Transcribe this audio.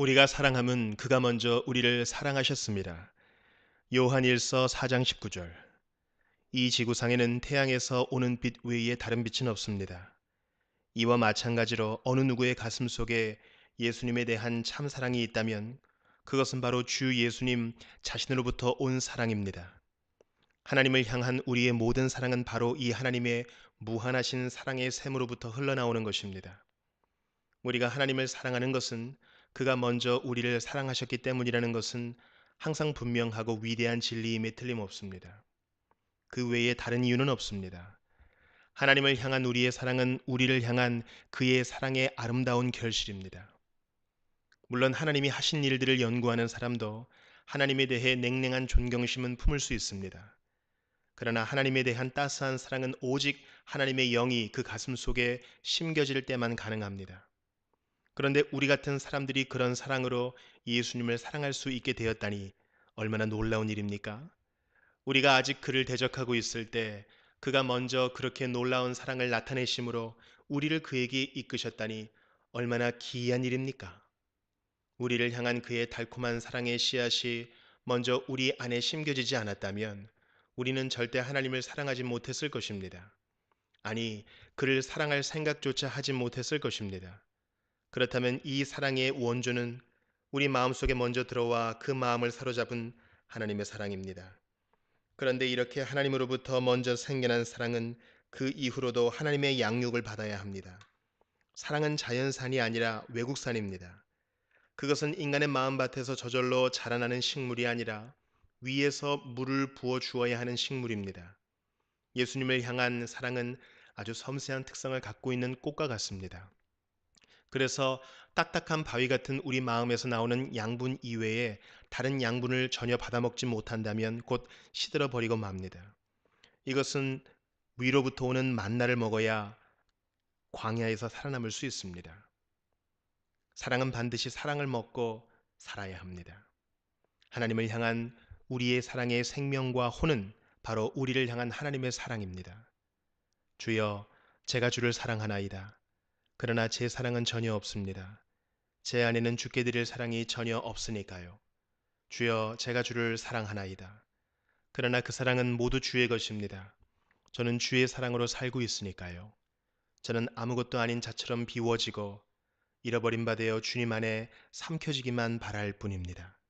우리가 사랑함은 그가 먼저 우리를 사랑하셨습니다. 요한일서 4장 19절. 이 지구상에는 태양에서 오는 빛 외에 다른 빛은 없습니다. 이와 마찬가지로 어느 누구의 가슴 속에 예수님에 대한 참 사랑이 있다면 그것은 바로 주 예수님 자신으로부터 온 사랑입니다. 하나님을 향한 우리의 모든 사랑은 바로 이 하나님의 무한하신 사랑의 샘으로부터 흘러나오는 것입니다. 우리가 하나님을 사랑하는 것은 그가 먼저 우리를 사랑하셨기 때문이라는 것은 항상 분명하고 위대한 진리임에 틀림없습니다. 그 외에 다른 이유는 없습니다. 하나님을 향한 우리의 사랑은 우리를 향한 그의 사랑의 아름다운 결실입니다. 물론 하나님이 하신 일들을 연구하는 사람도 하나님에 대해 냉랭한 존경심은 품을 수 있습니다. 그러나 하나님에 대한 따스한 사랑은 오직 하나님의 영이 그 가슴 속에 심겨질 때만 가능합니다. 그런데 우리 같은 사람들이 그런 사랑으로 예수님을 사랑할 수 있게 되었다니 얼마나 놀라운 일입니까? 우리가 아직 그를 대적하고 있을 때 그가 먼저 그렇게 놀라운 사랑을 나타내심으로 우리를 그에게 이끄셨다니 얼마나 기이한 일입니까? 우리를 향한 그의 달콤한 사랑의 씨앗이 먼저 우리 안에 심겨지지 않았다면 우리는 절대 하나님을 사랑하지 못했을 것입니다. 아니, 그를 사랑할 생각조차 하지 못했을 것입니다. 그렇다면 이 사랑의 원조는 우리 마음속에 먼저 들어와 그 마음을 사로잡은 하나님의 사랑입니다. 그런데 이렇게 하나님으로부터 먼저 생겨난 사랑은 그 이후로도 하나님의 양육을 받아야 합니다. 사랑은 자연산이 아니라 외국산입니다. 그것은 인간의 마음밭에서 저절로 자라나는 식물이 아니라 위에서 물을 부어 주어야 하는 식물입니다. 예수님을 향한 사랑은 아주 섬세한 특성을 갖고 있는 꽃과 같습니다. 그래서 딱딱한 바위 같은 우리 마음에서 나오는 양분 이외에 다른 양분을 전혀 받아먹지 못한다면 곧 시들어 버리고 맙니다. 이것은 위로부터 오는 만나를 먹어야 광야에서 살아남을 수 있습니다. 사랑은 반드시 사랑을 먹고 살아야 합니다. 하나님을 향한 우리의 사랑의 생명과 혼은 바로 우리를 향한 하나님의 사랑입니다. 주여, 제가 주를 사랑하나이다. 그러나 제 사랑은 전혀 없습니다. 제 안에는 주께 드릴 사랑이 전혀 없으니까요. 주여, 제가 주를 사랑하나이다. 그러나 그 사랑은 모두 주의 것입니다. 저는 주의 사랑으로 살고 있으니까요. 저는 아무것도 아닌 자처럼 비워지고 잃어버린 바 되어 주님 안에 삼켜지기만 바랄 뿐입니다.